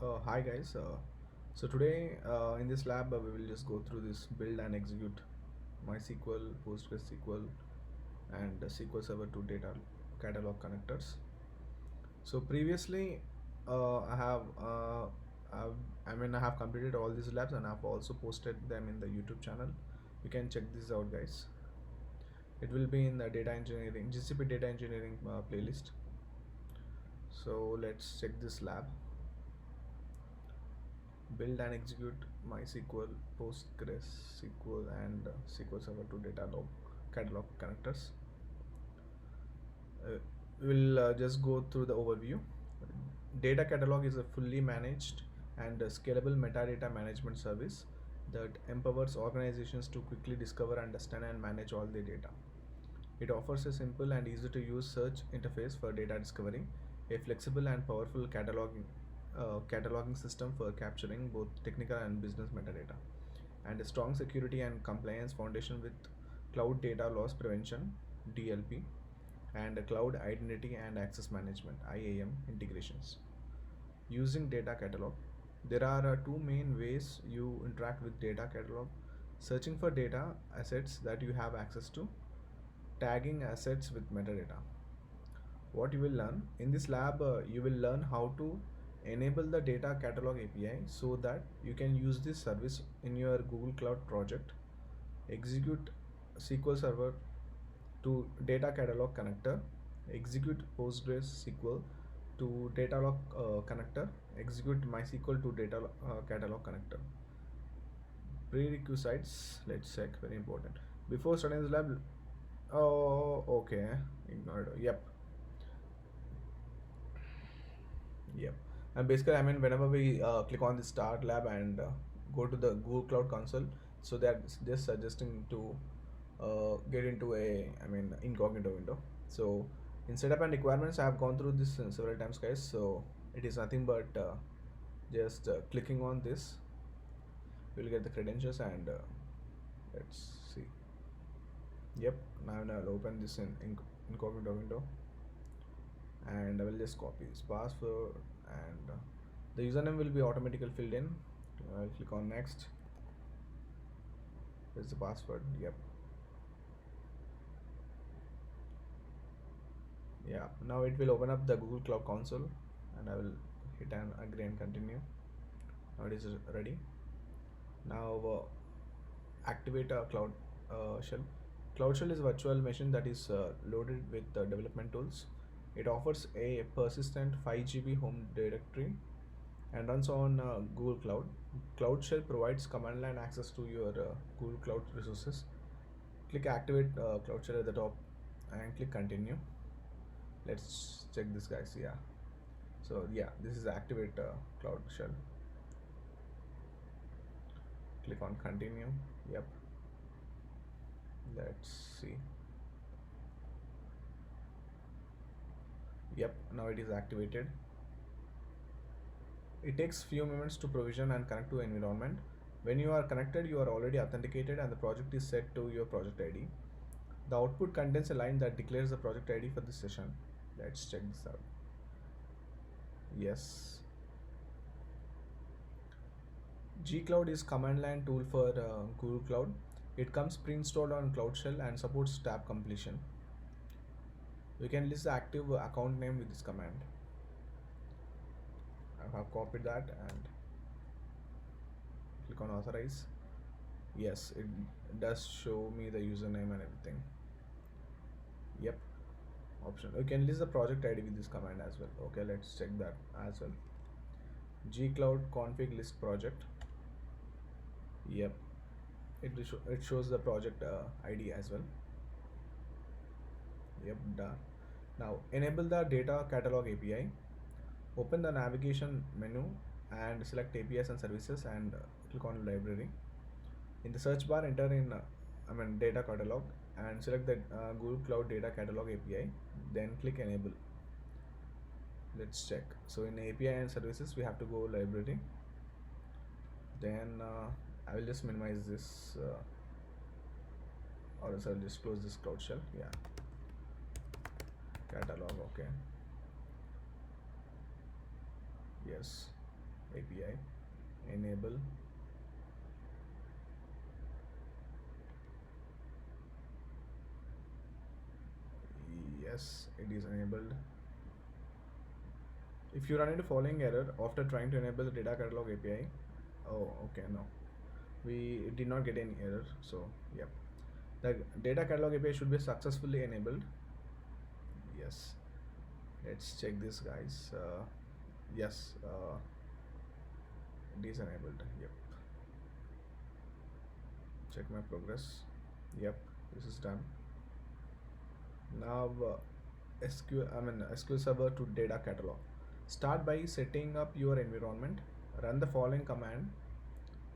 Hi guys. So today in this lab we will just go through this build and execute MySQL, PostgreSQL, and SQL Server to data catalog connectors. So previously I've, I have completed all these labs and I've also posted them in the YouTube channel. You can check this out, guys. It will be in the data engineering GCP data engineering playlist. So let's check this lab. Build and execute MySQL, PostgreSQL, and SQL Server to data log catalog connectors. We'll just go through the overview. Data catalog is a fully managed and scalable metadata management service that empowers organizations to quickly discover, understand, and manage all their data. It offers a simple and easy to use search interface for data discovery, a flexible and powerful cataloging system for capturing both technical and business metadata, and a strong security and compliance foundation with cloud data loss prevention (DLP) and cloud identity and access management (IAM) integrations. Using data catalog, there are two main ways you interact with data catalog: searching for data assets that you have access to, tagging assets with metadata. What you will learn in this lab, you will learn how to enable the data catalog API so that you can use this service in your Google Cloud project, execute SQL Server to data catalog connector, execute PostgreSQL to data log connector, execute MySQL to data catalog connector. Prerequisites, let's check, very important. Before starting this lab, oh, okay, ignored. Yep. And basically, whenever we click on the Start Lab and go to the Google Cloud Console, so that's just suggesting to get into incognito window. So in setup and requirements, I have gone through this several times, guys. So it is nothing but just clicking on this, we'll get the credentials and let's see. Yep. Now I'll open this in incognito window, and I will just copy this password, and the username will be automatically filled in. I'll click on next. Here's the password. Yep. Yeah, now it will open up the Google Cloud Console, and I will hit and agree and continue. Now it is ready. Now activate a cloud shell. Cloud shell is a virtual machine that is loaded with development tools. It offers a persistent 5 GB home directory and runs on Google Cloud. Cloud Shell provides command line access to your Google Cloud resources. Click activate Cloud Shell at the top and click continue. Let's check this, guys. Yeah. So yeah, this is activate Cloud Shell. Click on continue. Yep. Let's see. Yep. Now it is activated. It takes few moments to provision and connect to environment. When you are connected, you are already authenticated and the project is set to your project ID. The output contains a line that declares the project ID for this session. Let's check this out. Yes. gcloud is command line tool for Google Cloud. It comes pre-installed on Cloud Shell and supports tab completion. You can list the active account name with this command. I have copied that and click on authorize. Yes, it does show me the username and everything. Yep. Option. You can list the project ID with this command as well. Okay, let's check that as well. gcloud config list project. Yep. It shows the project ID as well. Yep, done. Now enable the data catalog API. Open the navigation menu and select APIs and services and click on library. In the search bar, enter in data catalog and select the Google Cloud Data Catalog API. Then click enable. Let's check. So in API and services, we have to go library. Then I will just minimize this, or else I'll just close this Cloud Shell. Yeah. Catalog. Okay. Yes. API. Enable. Yes, it is enabled. If you run into following error after trying to enable the data catalog API, oh, okay, no, we did not get any error. So, yeah, the data catalog API should be successfully enabled. Yes, let's check this, guys. Yes, it is enabled. Yep, check my progress. Yep, this is done. Now, SQL Server to data catalog. Start by setting up your environment. Run the following command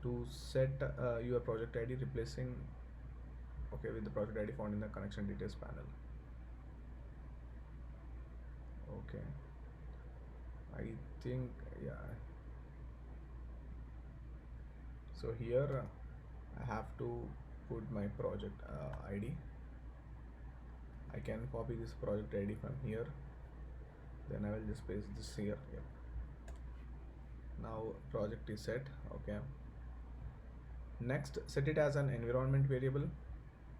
to set your project ID, replacing with the project ID found in the connection details panel. Okay, I think, yeah. So here I have to put my project ID. I can copy this project ID from here, then I will just paste this here. Yep. Now project is set. Okay, next set it as an environment variable.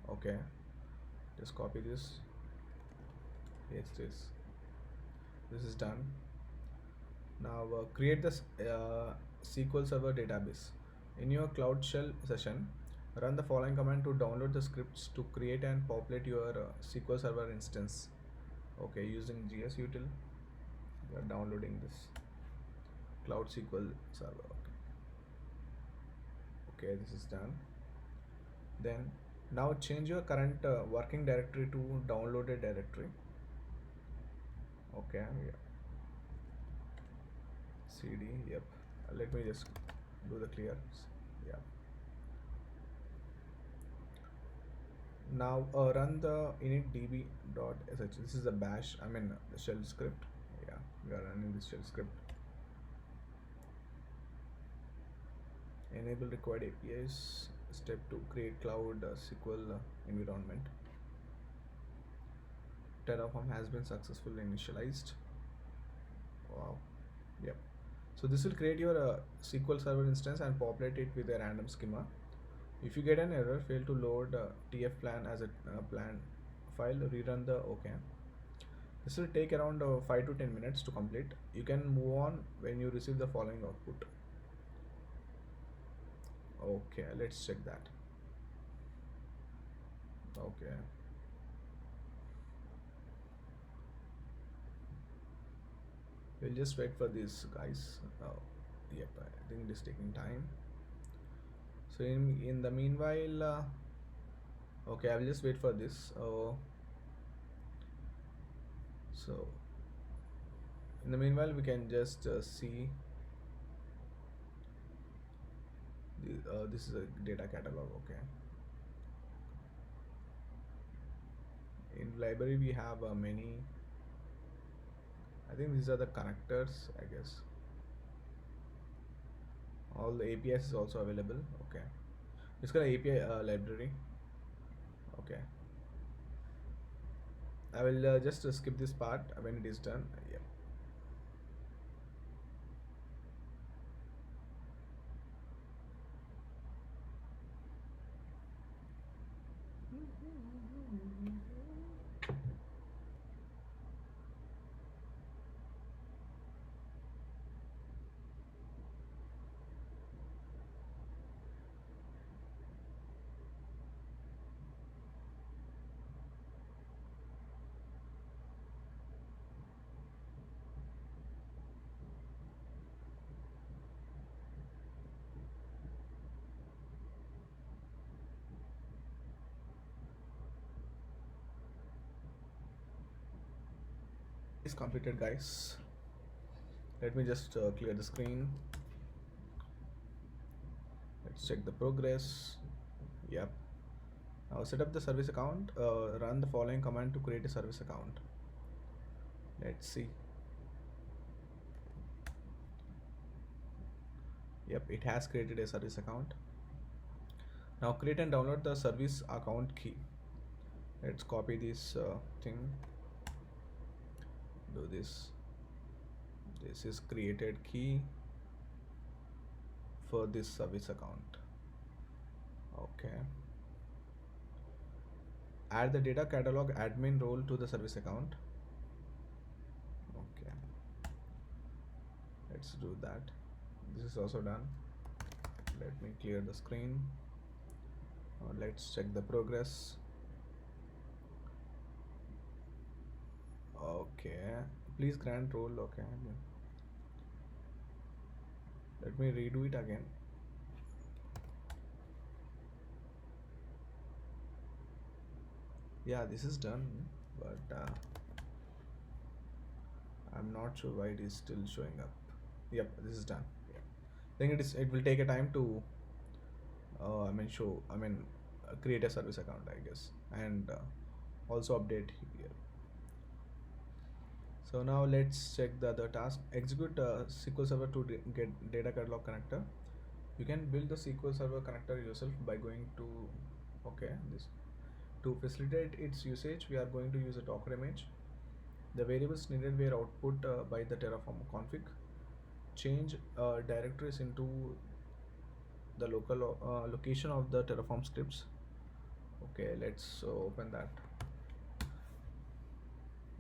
Okay, just copy this, paste this is done. Now create this SQL Server database. In your Cloud Shell session, run the following command to download the scripts to create and populate your SQL Server instance. Okay, using GSutil, we are downloading this Cloud SQL Server. Okay, this is done. Then now change your current working directory to downloaded directory. Okay, yeah. CD, yep. Let me just do the clear. Yeah. Now run the initdb.sh. This is a bash, the shell script. Yeah, we are running this shell script. Enable required APIs. Step 2, create cloud SQL environment. Terraform has been successfully initialized. Wow. Yep. So this will create your SQL Server instance and populate it with a random schema. If you get an error, fail to load TF plan as a plan file, rerun the OK. This will take around 5 to 10 minutes to complete. You can move on when you receive the following output. Okay, let's check that. Okay. We'll just wait for this, guys. Yep, I think it is taking time. So in the meanwhile, okay, I will just wait for this. So in the meanwhile, we can just see this is a data catalog. Okay, in library we have many. I think these are the connectors, I guess. All the APIs is also available. Okay, it's got an API library. Okay, I will just skip this part when it is done. Yeah. It's completed, guys. Let me just clear the screen. Let's check the progress. Yep. Now set up the service account. Run the following command to create a service account. Let's see. Yep, it has created a service account. Now create and download the service account key. Let's copy this thing. Do this. This is created key. for this service account. Okay. Add the data catalog admin role to the service account. Okay, let's do that. This is also done. Let me clear the screen. Let's check the progress. Okay, please grant role. Okay, let me redo it again. Yeah, this is done, but I'm not sure why it is still showing up. Yep, this is done. Yeah. I think it will take a time to create a service account, I guess, and also update here. So now let's check the other task. Execute SQL Server to get data catalog connector. You can build the SQL Server connector yourself by going to, okay, this. To facilitate its usage, we are going to use a Docker image. The variables needed were output by the Terraform config. Change directories into the local location of the Terraform scripts. Okay, let's open that.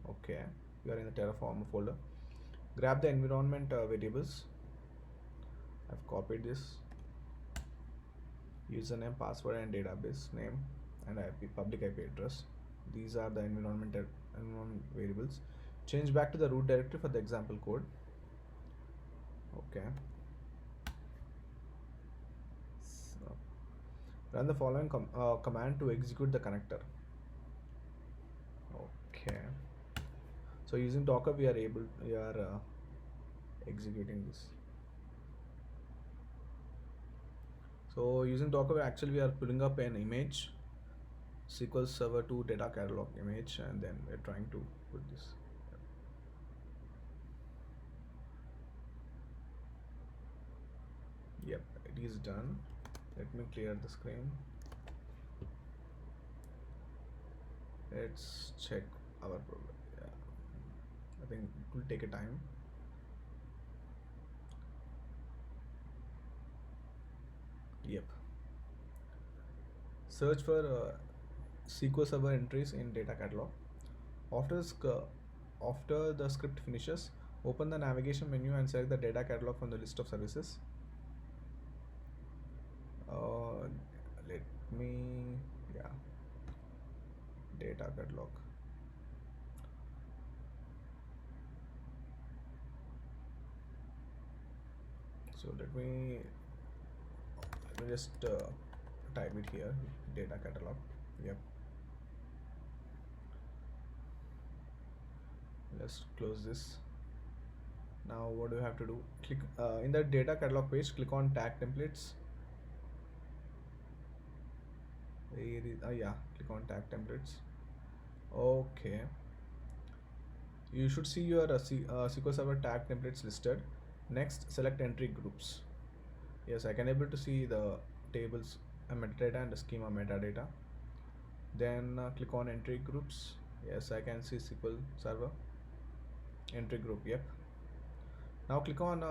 Okay, we are in the Terraform folder. Grab the environment variables. I've copied this. Username, password, and database name, and public IP address. These are the environment variables. Change back to the root directory for the example code. Okay. So, run the following command to execute the connector. Okay. So using Docker, we are executing this. So using Docker, actually we are pulling up an image, SQL Server to data catalog image, and then we're trying to put this. Yep, it is done. Let me clear the screen. Let's check our program. Yeah, I think it will take a time. Yep. Search for SQL Server entries in data catalog. After the script finishes, open the navigation menu and select the data catalog from the list of services. Let me, yeah, data catalog. So let me just type it here, data catalog. Yep. Let's close this. Now what do you have to do? Click in the data catalog page, click on tag templates. Yeah, click on tag templates. Okay, you should see your SQL Server tag templates listed. Next, select entry groups. Yes, I can able to see the tables, metadata and the schema metadata. Then click on entry groups. Yes, I can see SQL Server entry group. Yep. Now click on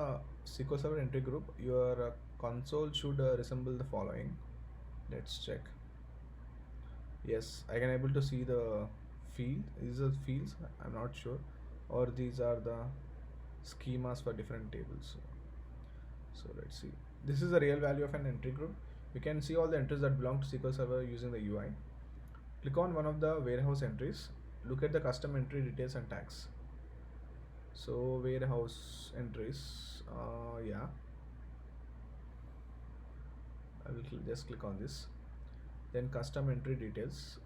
SQL Server entry group. Your console should resemble the following. Let's check. Yes, I can able to see the field. These are fields. I'm not sure, or these are the schemas for different tables. So let's see. This is the real value of an entry group. You can see all the entries that belong to SQL Server using the UI. Click on one of the warehouse entries. Look at the custom entry details and tags. So warehouse entries, yeah. I will just click on this. Then custom entry details.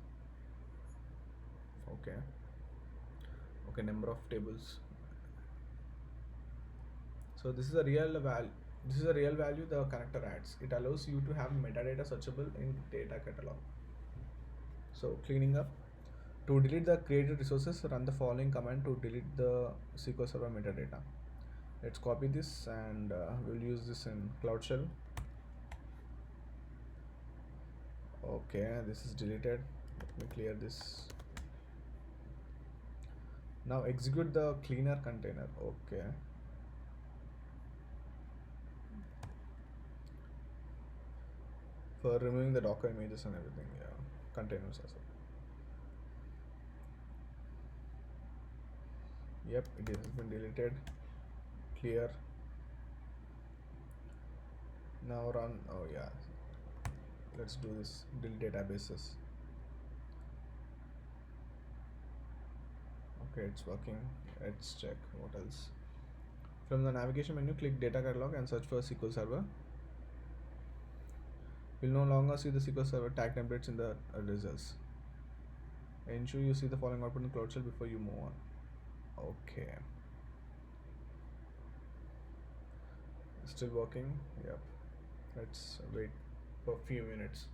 Okay. Okay, number of tables. So this is a real value. This is a real value the connector adds. It allows you to have metadata searchable in data catalog. So cleaning up. To delete the created resources, run the following command to delete the SQL Server metadata. Let's copy this and we'll use this in Cloud Shell. Okay, this is deleted. Let me clear this. Now execute the cleaner container. Okay. for removing the Docker images and everything. Yeah, containers as well. Yep, it has been deleted. Clear. Now run. Oh yeah, let's do this. Delete databases. Okay, it's working. Let's check what else. From the navigation menu, click Data Catalog and search for SQL Server. You'll no longer see the SQL Server tag templates in the results. Ensure you see the following output in Cloud Shell before you move on. Okay. Still working? Yep. Let's wait for a few minutes.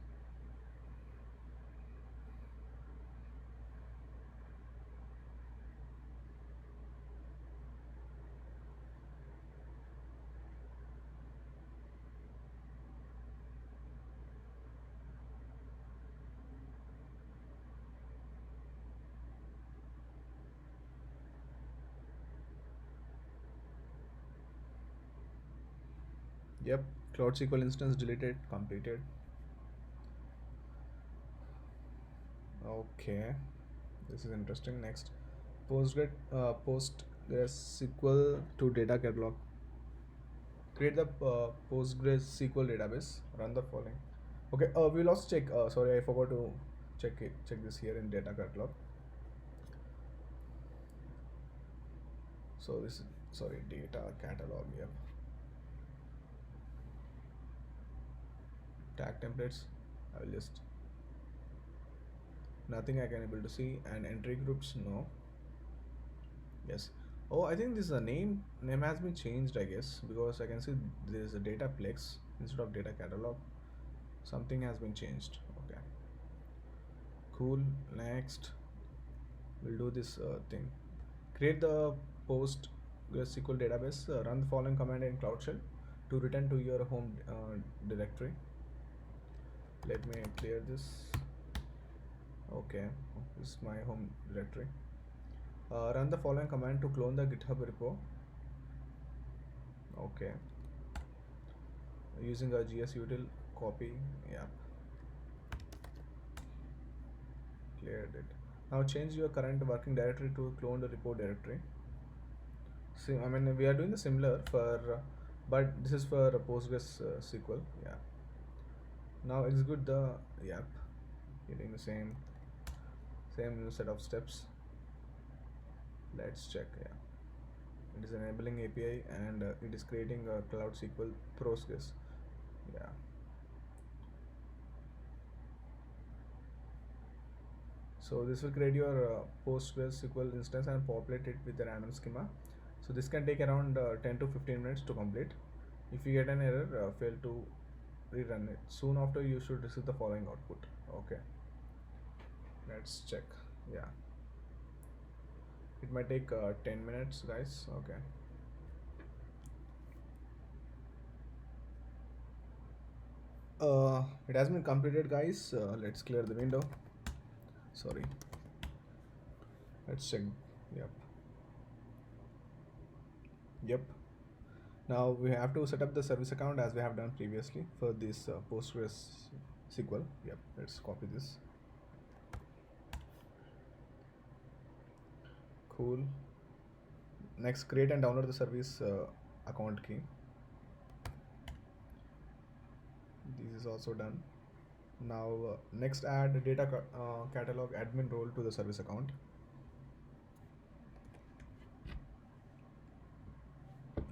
Yep. Cloud SQL instance deleted, completed. Okay. This is interesting. Next, PostgreSQL to data catalog. Create the PostgreSQL database. Run the following. Okay. We lost check. Sorry, I forgot to check it. Check this here in data catalog. So this is, sorry, data catalog. Yep. Tag templates. I will just, nothing I can able to see, and entry groups, no. Yes. Oh, I think this is a name has been changed, I guess, because I can see there is a data plex instead of data catalog. Something has been changed. Okay. Cool. Next, we'll do this thing. Create the PostgreSQL database. Run the following command in Cloud Shell to return to your home directory. Let me clear this. Okay, this is my home directory. Run the following command to clone the GitHub repo. Okay, using a gsutil copy. Yeah, cleared it. Now change your current working directory to cloned repo directory. See, I mean, we are doing the similar for, but this is for PostgreSQL. Yeah. Now execute the, yeah, getting the same set of steps. Let's check. Yeah, it is enabling API and it is creating a Cloud SQL Postgres. Yeah. So this will create your PostgreSQL instance and populate it with a random schema. So this can take around 10 to 15 minutes to complete. If you get an error, fail to rerun it. Soon after, you should receive the following output. Okay, let's check. Yeah, it might take 10 minutes, guys. Okay. It has been completed, guys. Let's clear the window. Sorry. Let's check. Yep. Yep. Now we have to set up the service account as we have done previously for this PostgreSQL. Yep. Let's copy this. Cool. Next, create and download the service account key. This is also done. Now next, add data catalog admin role to the service account.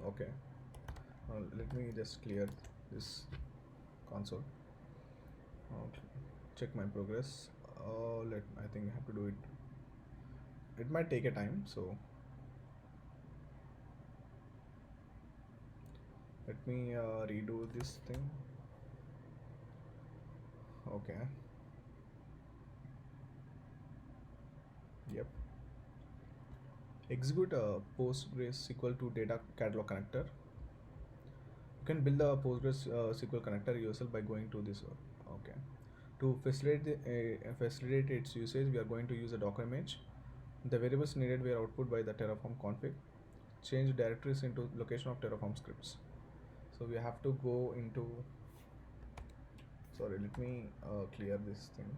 Okay. Let me just clear this console. Okay. Check my progress. I think I have to do it. It might take a time, so let me redo this thing. Okay. Yep. Execute a PostgreSQL to data catalog connector. You can build the PostgreSQL connector yourself by going to this. Okay. To facilitate its usage, we are going to use a Docker image. The variables needed were output by the Terraform config. Change directories into location of Terraform scripts. So we have to go into Sorry, let me clear this thing.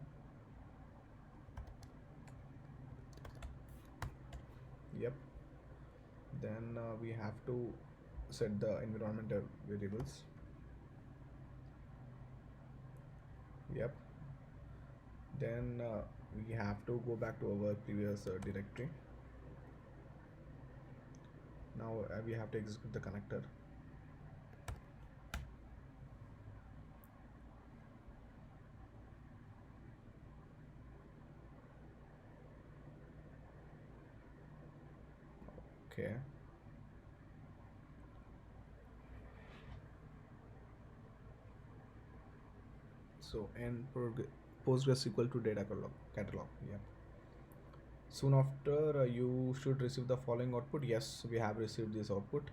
Yep. Then we have to set the environment variables. Yep. Then we have to go back to our previous directory. Now we have to execute the connector. Okay. So PostgreSQL to data catalog. Yeah. Soon after, you should receive the following output. Yes, we have received this output.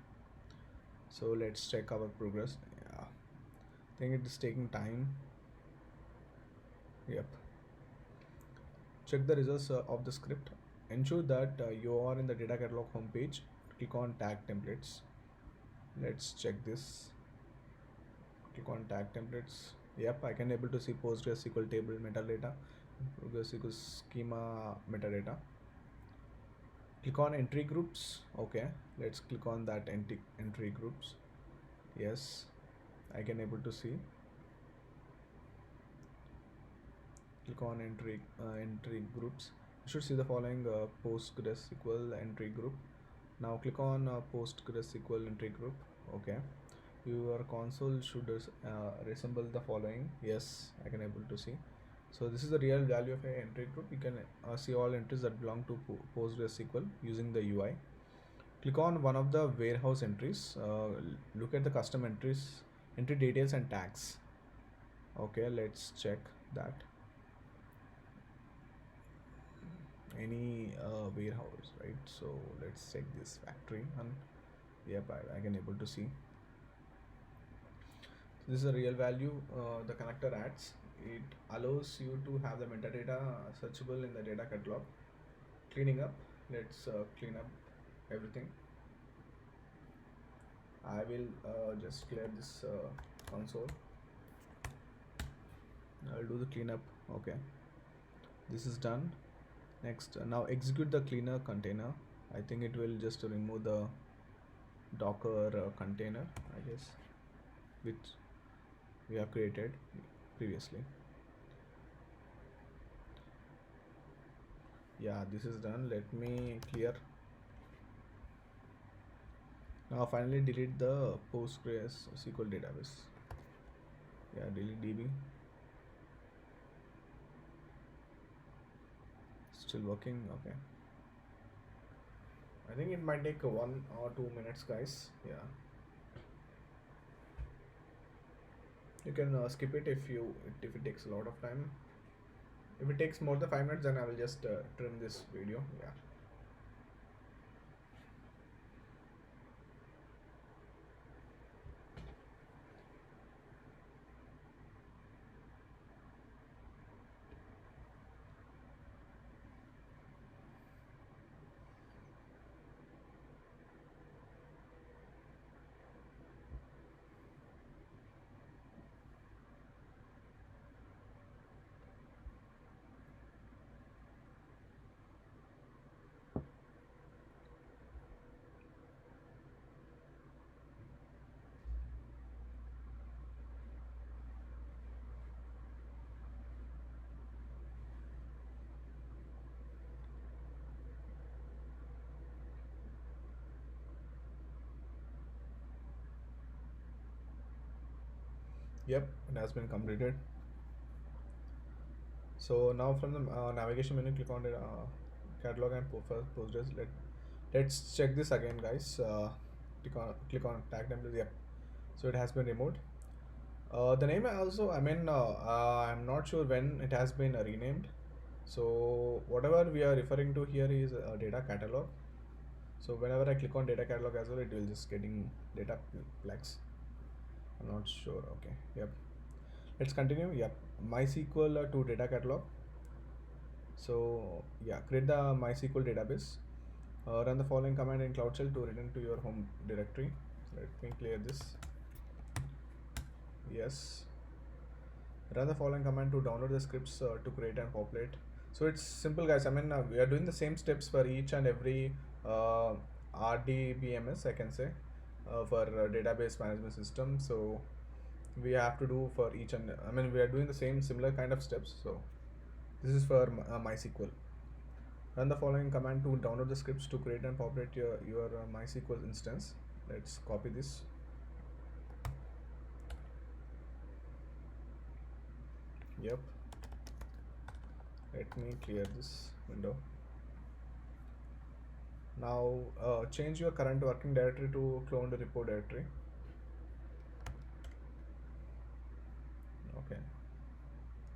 So let's check our progress. Yeah. I think it is taking time. Yep. Check the results of the script. Ensure that you are in the data catalog homepage. Click on tag templates. Let's check this. Click on tag templates. Yep, I can able to see PostgreSQL table metadata, PostgreSQL schema metadata. Click on entry groups. Okay, let's click on that entry groups. Yes, I can able to see. Click on entry groups. You should see the following PostgreSQL entry group. Now click on PostgreSQL entry group. Okay, your console should resemble the following. Yes, I can able to see. So this is the real value of a entry group. You can see all entries that belong to PostgreSQL using the UI. Click on one of the warehouse entries. Look at the custom entry details and tags. Okay, let's check that. Any warehouse, right? So let's check this factory, and yep, I can able to see. This is a real value the connector adds. It allows you to have the metadata searchable in the data catalog. Cleaning up, let's clean up everything. I will just clear this console. I'll do the cleanup. Okay, this is done. Next, now execute the cleaner container. I think it will just remove the Docker container, I guess, which we have created previously. Yeah, this is done. Let me clear. Now finally delete the PostgreSQL database. Yeah, delete DB. Still working. Okay, I think it might take 1 or 2 minutes, guys. Yeah, you can skip it if it takes a lot of time. If it takes more than 5 minutes, then I will just trim this video. Yeah. Yep, it has been completed. So now from the navigation menu, click on the catalog and Postgres. Let's check this again, guys. Click on tag template. Yep. So it has been removed. The name also, I'm not sure when it has been renamed. So whatever we are referring to here is a data catalog. So whenever I click on data catalog as well, it will just getting data plex. I'm not sure. Okay. Yep. Let's continue. Yep. MySQL to data catalog. So yeah, create the MySQL database. Run the following command in Cloud Shell to return to your home directory. So let me clear this. Yes. Run the following command to download the scripts to create and populate. So it's simple, guys. I mean, we are doing the same steps for each and every uh, RDBMS, I can say, for database management system. So we have to do for each and I mean we are doing the same similar kind of steps. So this is for MySQL. Run the following command to download the scripts to create and populate your MySQL instance. Let's copy this. Yep. Let me clear this window. Now change your current working directory to cloned repo directory. Okay.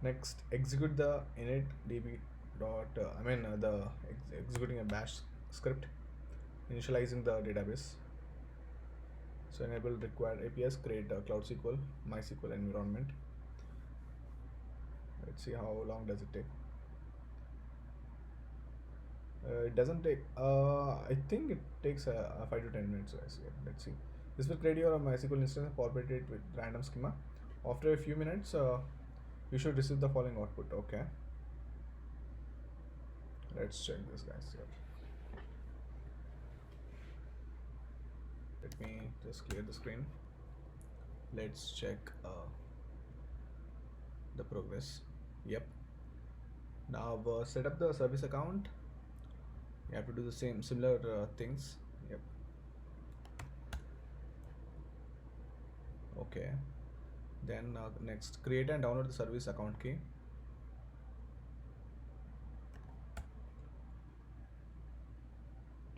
Next, execute the init db dot. Executing a bash script, initializing the database. So enable required APIs, create a Cloud SQL, MySQL environment. Let's see how long does it take. It doesn't take. I think it takes 5 to 10 minutes. Guys. Yeah, let's see. This will create your MySQL instance and populate it with random schema. After a few minutes, you should receive the following output. Okay. Let's check this, guys. Yeah. Let me just clear the screen. Let's check the progress. Yep. Now set up the service account. You have to do the similar things. Yep. Okay. Then next, create and download the service account key.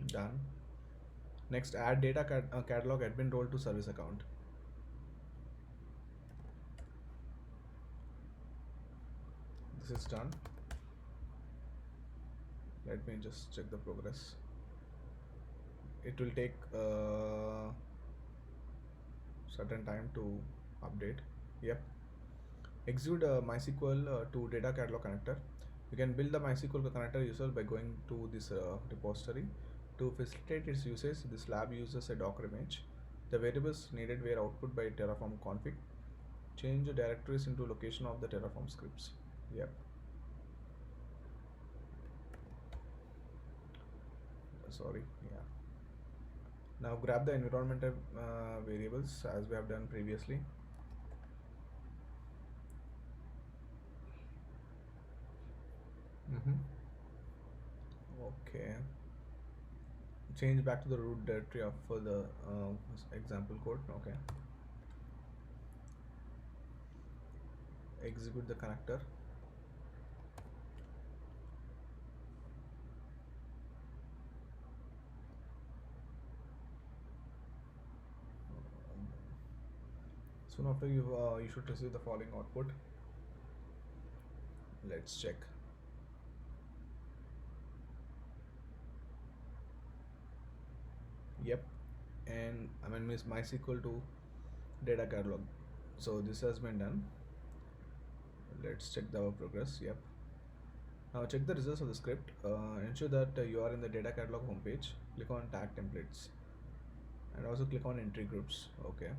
Done. Next, add data catalog admin role to service account. This is done. Let me just check the progress. It will take certain time to update. Yep. Execute MySQL to data catalog connector. You can build the MySQL connector yourself by going to this repository. To facilitate its usage, this lab uses a Docker image. The variables needed were output by Terraform config. Change the directories into location of the Terraform scripts. Yep. Sorry. Yeah. Now grab the environment variables as we have done previously. Okay. Change back to the root directory of the example code. Okay. Execute the connector. Soon after you should receive the following output. Let's check. Yep. And I mean MySQL to data catalog. So this has been done. Let's check the progress. Yep. Now check the results of the script. Ensure that you are in the data catalog homepage. Click on tag templates and also click on entry groups. Okay.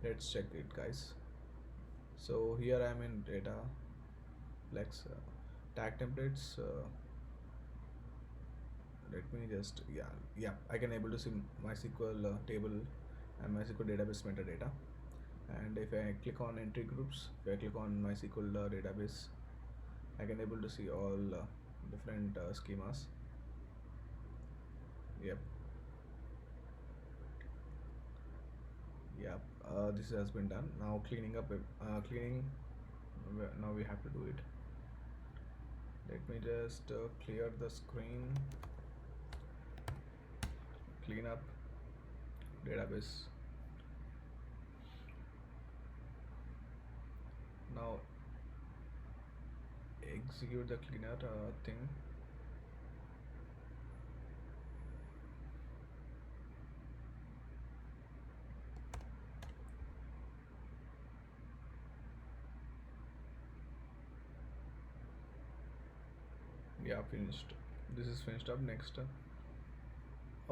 Let's check it, guys. So here I am in data flex tag templates. Let me just I can able to see MySQL table and MySQL database metadata. And if I click on entry groups, if I click on MySQL database, I can able to see all different schemas. Yep. Yep. This has been done. Now cleaning up. Now we have to do it. Let me just clear the screen. Clean up database. Now execute the cleaner thing. Yeah, finished. This is finished up. Next.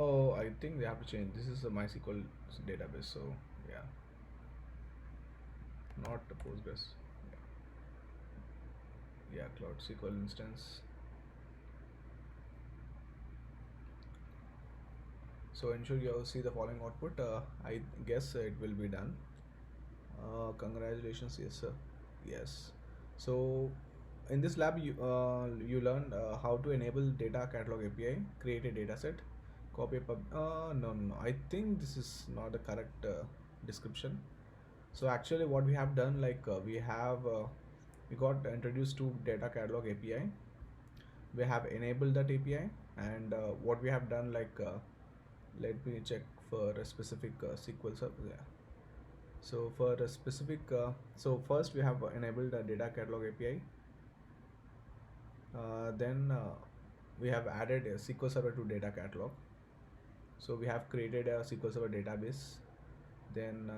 Oh, I think they have to change. This is a MySQL database, so yeah, not the Postgres. Yeah. Yeah, Cloud SQL instance. So ensure you see the following output. I guess it will be done. Congratulations, yes sir. Yes. So in this lab you learned how to enable data catalog API, create a data set, copy a no, I think this is not the correct description. So actually what we have done, like we got introduced to data catalog API. We have enabled that API, and what we have done, like let me check for a specific SQL server. Yeah. So for a specific, so first we have enabled a data catalog API. Then we have added a SQL Server to data catalog. So we have created a SQL Server database. Then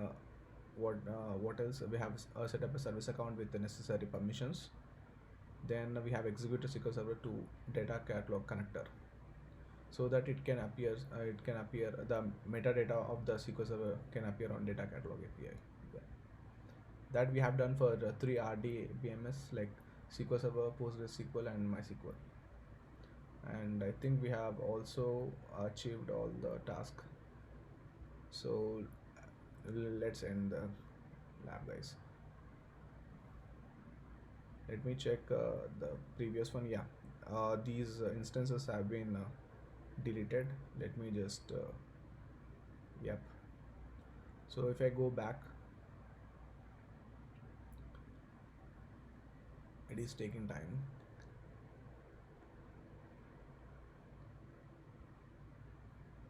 what else? We have set up a service account with the necessary permissions. Then we have executed SQL Server to data catalog connector, so that it can appear the metadata of the SQL Server can appear on data catalog API. Yeah. That we have done for three RDBMS, like SQL Server, PostgreSQL, and MySQL. And I think we have also achieved all the task. So let's end the lab, guys. Let me check the previous one. Yeah, these instances have been deleted. Let me just yep. So if I go back, it is taking time.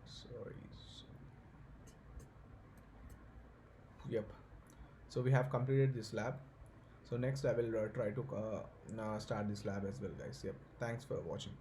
Sorry. Yep. So we have completed this lab. So next I will try to start this lab as well, guys. Yep. Thanks for watching.